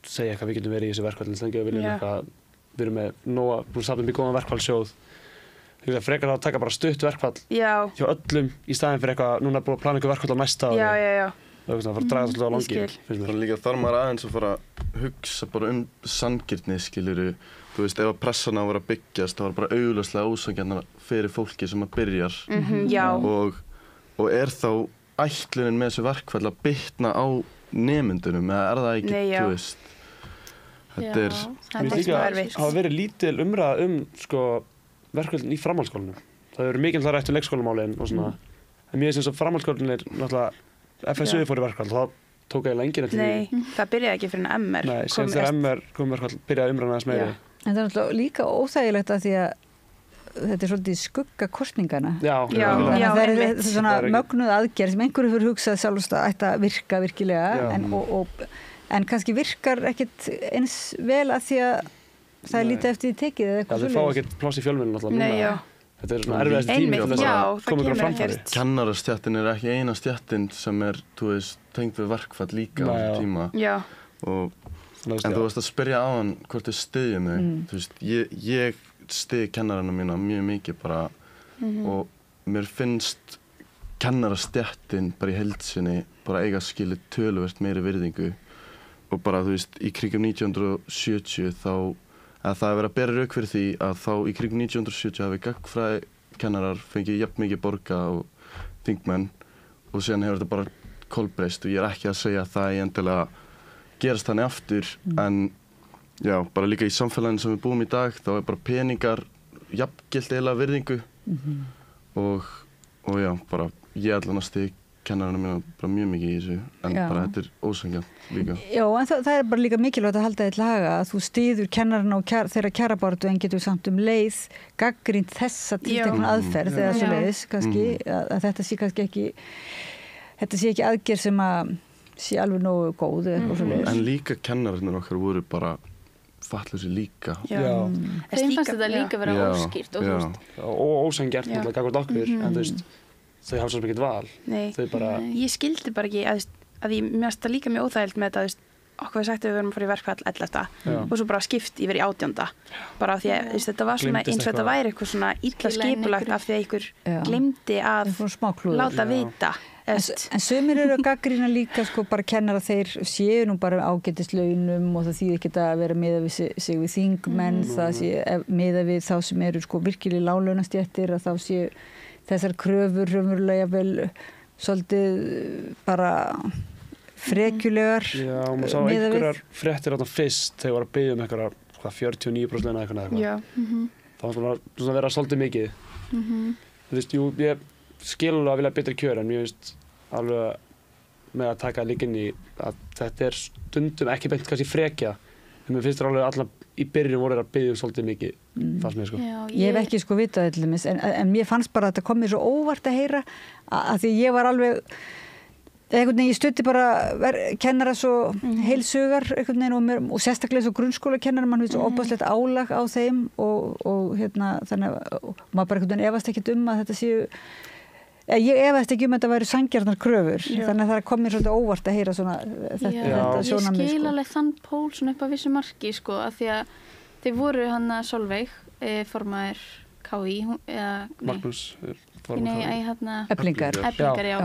segja eitthvað við getum verið í þessu verkfalli lengi og við erum með nóga, búin að safna mjög góðan verkfallssjóð. Þú veist, frekar að taka bara stutt verkfall hjá öllum í staðinn fyrir eitthvað, núna er búin að plana eitthvað verkfall á næsta ári. Það er að draga svolítið á langir. Það er líka þar maður aðeins að fara að hugsa bara sanngirni, skilurðu. Þú veist, ef að pressan á að vera að byggjast, það var bara augljóslega ósanngjarnara fyrir fólki sem að byrjar. Og er þá ætlunin með þessu verkfall að bitna á nemendunum, eða er það ekki, þú veist? Þetta er... Mér finnst líka að hafa verið lítil umræða sko, verkfallin í framhaldsskólanum. Það hefur verið mikið rætt um leikskólamálin og svona. En mér finnst eins og framhaldsskólinn er náttúrulega FSU fór í verkfall, þá tók eiginlega enginn eftir því. Nei, það byrjaði ekki fyrir en MR. Nei, sem þegar MR kom verkfall, byrjaði umræðan aðeins meiri. En það er náttúrulega líka óþægilegt að því að þetta er svolítið skugga kosningana. Já, það er svona mögnuð aðgerð sem einhverju fyrir hugsað sjálfst að ætti að virka virkilega en kannski virkar ekkit eins vel að því að það er lítið eftir því tekið eða eitthvað svoleiðis. Já, þau fá ekkert pláss í fjölmiðlum náttúrulega. Þetta er svona erfiðasti tími til þess að koma ykkur á framfæri. Kennarastéttin er ekki eina stéttin sem er, þú veist, tengd við verkfall líka á þessum tíma. Já. En þú veist að spyrja á hann hvort þau styðja mig. Þú veist, ég styð kennarana mína mjög mikið bara og mér finnst kennarastéttin bara í heild sinni bara eiga skilið töluvert meiri virðingu og bara, þú veist, í kringum 1970 þá að það er verið að bera rauk fyrir því að þá í kringum 1970 hafi gagnfræði kennarar fengið jafn mikið borga og þingmenn og síðan hefur þetta bara kolbreyst og ég er ekki að segja að það er endilega gerast þannig aftur en já, bara líka í samfélaginu sem við búum í dag þá er bara peningar jafngilt eiginlega virðingu og já, bara ég allan að styðja kennarana mína bara mjög mikið í þessu en bara þetta er ósanngjarnt líka. Já, en það er bara líka mikilvægt að halda þér til haga að þú styður kennarana og þeirra kjarabaráttu en getur samt leið gagnrýnt þessa tiltekna aðferð eða svoleiðis kannski að þetta sé kannski ekki aðgerð sem að sé alveg nógu góð eða eitthvað svoleiðis. En líka kennararnir okkar voru bara fatlausir líka. Þeim fannst þetta líka vera óskýrt og ósanngjarnt náttúrulega gagnvart okkur en þú veist þau hafa svo mikið val. Ég skildi bara ekki að ég mjögst það líka mjög óþægild með þetta okkur sagt að við verðum að fara í verkfall 11. og svo bara skipt yfir í 18. bara af því að þetta var svona eins og þetta væri eitthvað svona illa skipulagt af því að ykkur gleymdi að láta vita. En sumir eru að gagnrýna líka sko bara kennara þeir séu nú bara ágætislaunum og það þýðir ekki að vera miðað við sig við þingmenn, það sé miðað við þá sem eru sko virkilega láglaunastéttir að þá séu þessar kröfur raunverulega vel svolítið bara frekjulegar. Já, maður sá einhverjar fréttir þarna fyrst þegar var að biðja einhverjar 49% eða eitthvað. Já. Það var svona vera svolítið mikið. Þú veist, jú, ég skil alveg að vilja betri kjör en mér finnst alveg með að taka líka inn í að þetta er stundum ekki beint kannski frekja en mér finnst það alveg allan í byrjun voru að biðja svolítið mikið fannst mér sko. Já, ég hef ekki sko vitað þetta en mér fannst bara að þetta kom mér svo óvart að heyra að því ég var alveg einhvern veginn, ég studdi bara kennara svo heilsugar einhvern veginn og sérstaklega svo grunnskólakennara mann við svo óbúðslegt álag á þeim og hérna þannig að maður bara einhvern veginn efast ekkert að þetta séu ég efast ekki að þetta væri sanngjarnar kröfur þannig að það kom mér svolítið óvart að heyra svona þetta sjónarmið. Ég skil alveg þann pól svona upp að vissu marki sko að því að þeir voru hann að Solveig formaður KÍ Magnús Eflingar já,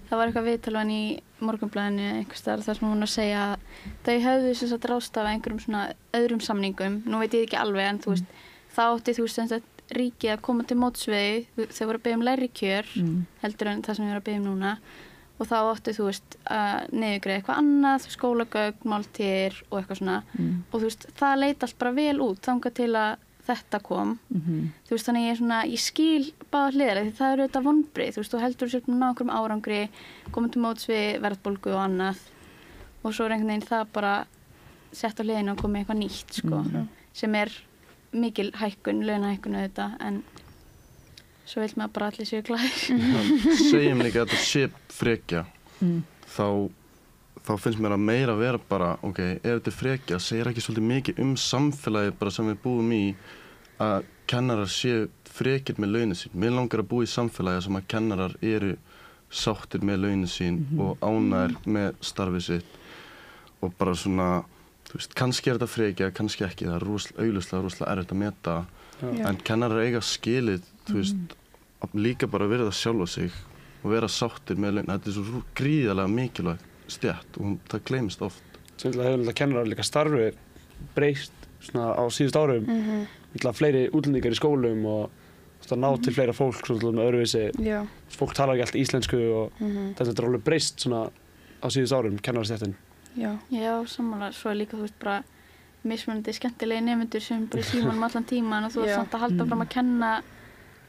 það var eitthvað viðtalvan í Morgunblaðinu einhvers staðar þar sem hún var að segja að þau höfðu sem sagt ráðstafað einhverjum svona öðrum samningum, nú veit ég ekki alveg en þú veist, þá átti þú veist ríkið að koma til mótsvegi þau voru að biðja lægri kjör heldur en það sem við vorum að biðja núna og þá átti þú veist að niðurgreiða eitthvað annað, skólagögn, máltíðir og eitthvað svona og þú veist, það leit allt bara vel út þangað til að þetta kom þú veist, þannig ég skil báða hliðar því það eru auðvitað vonbrigði, þú veist, þú heldur sér ná einhverjum árangri, komið til móts við verðbólgu og annað og svo er einhvern veginn það bara sett á hliðina og komið eitthvað nýtt sko, sem er mikil hækkun, launahækkun auðvitað en svo vil maður bara allir séu glaðir. Segjum líka að þetta sé frekja þá finnst mér að meira vera bara ok, ef þetta er frekja, segir ekki svolítið mikið samfélagið bara sem við búum í að kennarar séu frekir með launin sín. Mér langar að búa í samfélagi sem að kennarar eru sáttir með launin sín og ánægðir með starfið sitt og bara svona þú veist, kannski er þetta frekja, kannski ekki, það er augljóslega erfitt að meta en kennarar eiga skilið, þú veist, líka bara virða sjálfa sig og vera sáttir með laun, þetta er svo gríðarlega mikilvægt stétt og það gleymist oft. Sannlega hefur kennarar líka starfi breyst svona á síðust árum, fleiri útlendingar í skólum og ná til fleira fólk svona með öðruvísi, fólk talar ekki alltaf íslensku og þetta er alveg breyst svona á síðust árum, kennarastéttin. Já, sammála, svo er líka þú veist bara mismunandi skemmtilegi nemendur sem bara í símanum allan tíman og þú ert samt að halda fram að kenna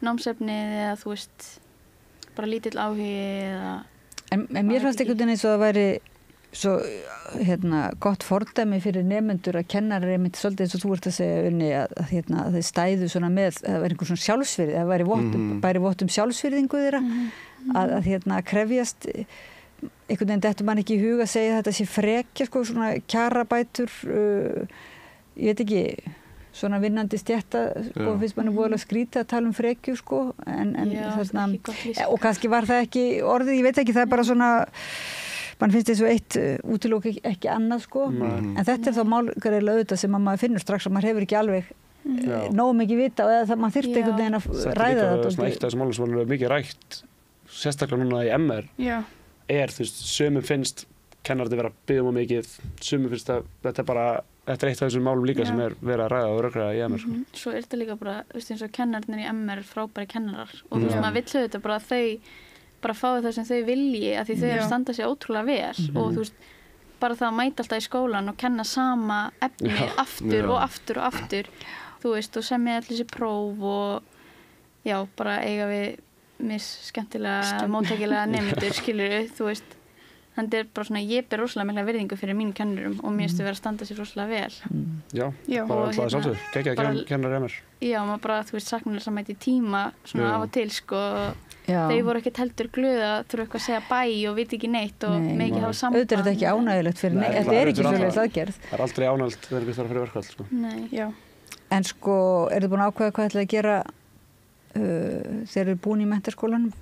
námsefnið eða þú veist bara lítill áhugi eða En mér fannst einhvern veginn eins og það væri svo gott fordæmi fyrir nemendur að kennarar einmitt svolítið eins og þú ert að segja Unni að þeir stæðu svona með það var einhver svona sjálfsvirði, það væri vott sjálfsvirðingu þeirra að krefjast einhvern veginn dettur mann ekki í huga að segja þetta sé frekja sko svona kjarabætur ég veit ekki svona vinnandi stétta sko finnst manni voðalega skrítið að tala frekju sko en þarna og kannski var það ekki orðið, ég veit ekki það bara svona mann finnst þessu eitt útilók ekki annað sko en þetta þá málgreiðlega auðvitað sem maður finnur strax að maður hefur ekki alveg nógu mikið vita og það maður þyrfti einhvern veginn að ræða þetta. Þetta er líka svona eitt af þessum málum sem er mikið rætt sérstaklega núna í MR þú veist, sumum finnst kennararnir vera að biðja mikið, sumum finnst að þetta er eitt af þessum málum líka sem er verið að ræða og rökræða í MR sko. Svo er þetta líka bara, þú veist eins og kennararnir í MR frábæri kennarar og þú veist maður vill þetta bara að þau bara fái það sem þau vilji að því þau eru að standa sig ótrúlega vel og þú veist, bara það að mæta alltaf í skólan og kenna sama efni aftur og aftur og aftur þú veist, og semja allir þessi próf og bara eiga við skemmtilega, móttækilega nemendur skilur þú veist, þannig er bara svona ég ber rosalega mikla virðingu fyrir mín kennurum og mér finnst þau vera að standa sig rosalega vel bara alltaf sjálfsögur, geggjað kennar MR maður bara, þú veist, saknar þess að mæti tíma svona af og til sko þau voru ekkert heldur glöð að þurfa eitthvað að segja bæ og viti ekki neitt og mikið hafa samband. Auðvitað er þetta ekki ánægilegt fyrir neitt, þetta er ekki svoleiðis aðgerð. Það er aldrei ánægilegt þegar við þarfum að fyrir verkfall sko. Nei. En sko, eru þið búin að ákveða hvað ætlaði að gera þegar þið eru búin í menntaskólanum?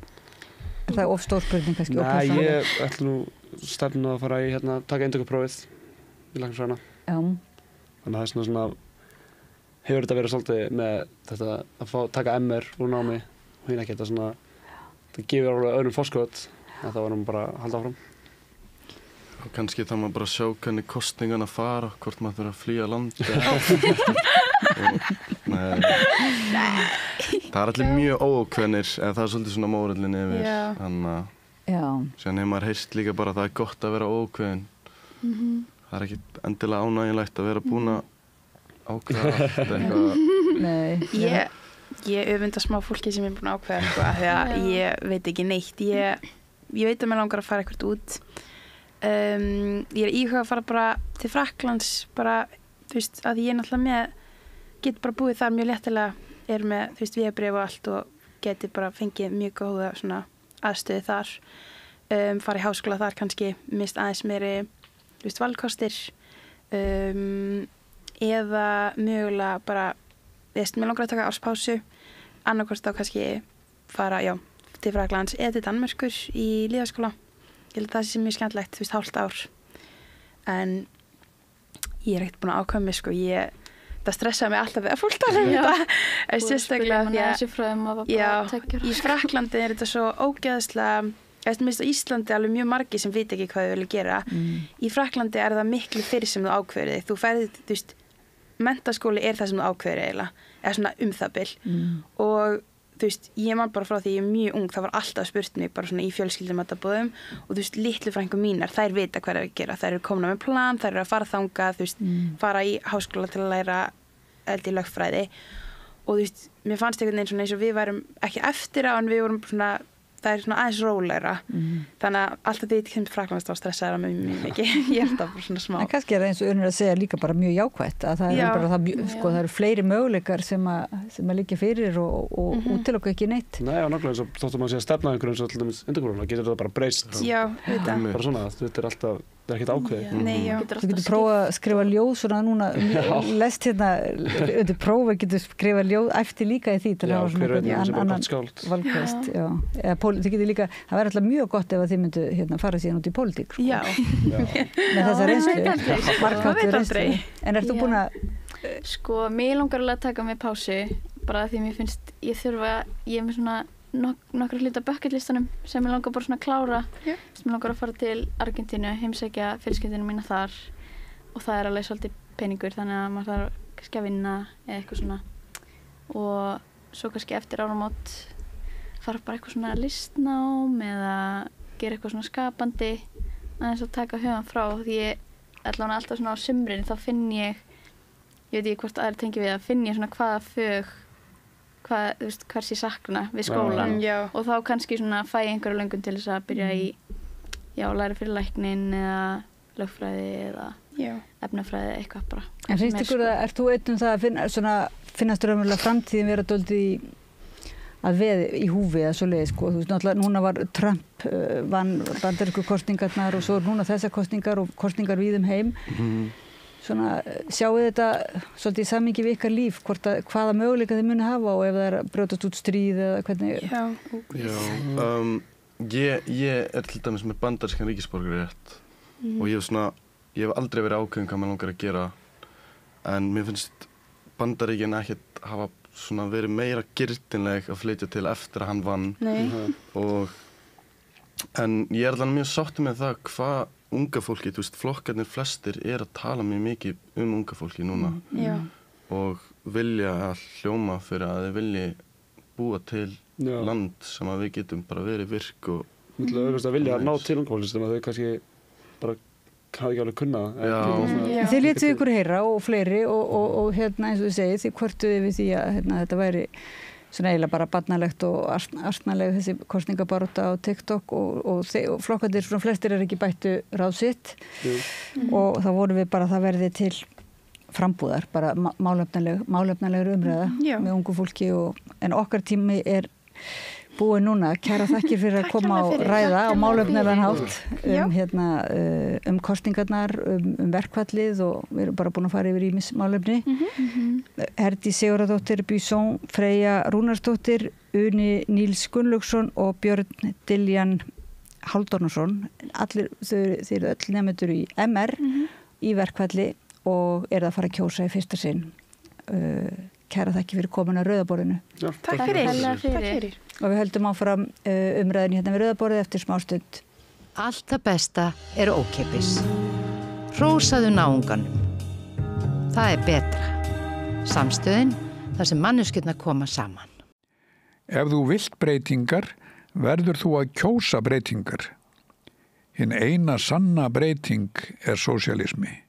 Er það of stór spurning kannski? Nei, ég ætla nú stefna að fara í taka inntökuprófið í læknisfræðina. Þannig að það er svona hefur þetta verið svolítið með þetta að taka MR úr námi og hérna geta svona það gefur alveg öðrum fórskot en það var bara að halda áfram. Og kannski þá maður bara sjá hvernig kosningarna fara, hvort maður þurfa að flýja landi. Það er allir mjög óákveðnir, eða það er svolítið svona mórallin yfir. Þannig að síðan hefur maður heyrt líka bara að það er gott að vera óákveðin. Það er ekki endilega ánægilegt að vera búin að ákveða allt eitthvað. Ég öfunda smá fólki sem er búin að ákveða eitthvað því að ég veit ekki neitt. Ég veit að mér langar að fara eitthvað út. Ég er íhuga að fara bara til Frakklands bara, þú veist, að ég náttúrulega get bara búið þar mjög léttilega, er með, þú veist, vegabréf og allt og geti bara fengið mjög góða svona aðstöðu þar. Fara í háskóla þar kannski, mist aðeins meiri, þú veist, valkostir. Eða mögulega bara mér langar að taka árspásu annarkvort þá kannski fara til Frakklands eða til Danmerkur í lýðháskóla. Ég held að það sé mjög skemmtilegt, þú veist, hálft ár en ég er ekkert búin að ákveða mig sko, það stressaði mig alltaf við að fólk tala þetta sérstaklega því í Frakklandi er þetta svo ógeðslega minnst á Íslandi alveg mjög margir sem veit ekki hvað þau vilja gera í Frakklandi er það miklu fyrir sem þú ákveður þig, þú ferð, þú veist menntaskóli er það sem þú ákveður eiginlega eða svona það bil og þú veist, ég man bara frá því ég er mjög ung það var alltaf spurt mig bara svona í fjölskyldumatabóðum og þú veist, litlu frængur mínar þær vita hvað er að gera, þær eru komna með plan þær eru að fara þangað, þú veist, fara í háskóla til að læra í lögfræði og þú veist, mér fannst einhvern veginn svona eins og við værum ekki eftir á en við vorum svona það er svona aðeins rólegra þannig að alltaf því ég kemur til Frakklands þá stressaði það mjög mikið ég er alltaf bara svona smá en kannski er það eins og Unnur að segja líka bara mjög jákvætt að það er bara sko, það eru fleiri möguleikar sem að liggja fyrir og útilokka ekki neitt Nei, og nákvæmlega eins og þóttum að sé að stefna einhverjum eins og alltaf undirgróna, getur þetta bara breyst bara svona, þetta er alltaf það er ekkert ákveðið Þú getur prófað að skrifa ljóð svona núna lest hérna, undir prófa getur skrifa ljóð eftir líka í því til að hafa svona annan valkvæst þið getur líka, það væri alltaf mjög gott ef að þið myndu hérna fara síðan út í pólitík sko. Með þessa reynslu margháttu reynslu en ert þú búin að Sko, mér langar alveg að taka mig pásu bara því mér finnst ég er með svona nokkra hluta bucketlistanum sem ég langar bara svona að klára sem ég langar að fara til Argentínu heimsækja fjölskylduna mína þar og það er alveg svolítið peningur þannig að maður þarf kannski að vinna eða eitthvað svona og svo kannski eftir áramót fara bara eitthvað svona listnám eða gera eitthvað svona skapandi aðeins að taka hugan frá því ég allavega alltaf svona á sumrin þá finn ég veit ekki hvort aðeir tengi við að finn ég svona hvaða fög þú veist, hvers ég sakna við skólan og þá kannski svona fæ ég einhverja löngun til þess að byrja í læra fyrir læknin eða lögfræði eða efnafræði eitthvað bara. En finnst ykkur að, ert þú einn það að finnast raunverulega framtíðin vera dálítið að veði í húfi eða svo leiði sko, þú veist náttúrulega núna var Trump vann bandarísku kosningarnar og svo núna þessar kosningar og kosningar víðum heim svona sjáu þetta svolítið í samhengi við ykkar líf hvaða möguleika þið muni hafa og ef það að brjótast út stríð eða hvernig ég til dæmis með bandarískan ríkisborgararétt og ég hef aldrei verið ákveðin hvað maður langar að gera en mér finnst Bandaríkin ekkert hafa svona verið meira girtinleg að flytja til eftir að hann vann en ég alveg mjög sáttur með það hvað unga fólki, þú veist, flokkarnir flestir að tala mjög mikið unga fólki núna og vilja að hljóma fyrir að þeir vilji búa til land sem að við getum bara verið virk og að vilja að ná til unga fólki sem að þau kannski bara hafa ekki alveg kunnað Þið létuð ykkur heyra og fleiri og hérna eins og þið segið þið kvörtuðu við því að þetta væri svona eiginlega bara barnalegt og astnaleg þessi kosningabarátta á TikTok og flokkarnir svona flestir ekki bættu ráð sitt og þá vorum við bara það verði til frambúðar bara málefnalegur umræða með ungu fólki en okkar tími búið núna, kæra þakkir fyrir að koma og ræða á málefnalegan hátt kosningarnar, verkfallið og við erum bara búin að fara yfir ýmis málefni. Herdís Sigurðardóttir Buisson, Freyja Rúnarsdóttir, Uni Níls Gunnlaugsson og Björn Diljan Haldornarsson. Þeir eru öll nemendur í MR í verkfalli og að fara að kjósa í fyrsta sinn. Kæra þakki fyrir komin að Rauðaborðinu. Takk fyrir. Og við höldum áfram umræðinu hérna við Rauðaborðið eftir smástund. Allt það besta ókeypis. Hrósaðu náunganum. Það betra. Samstöðin, þar sem manneskjurnar koma saman. Ef þú vilt breytingar, verður þú að kjósa breytingar. Hinn eina sanna breyting sósíalismi.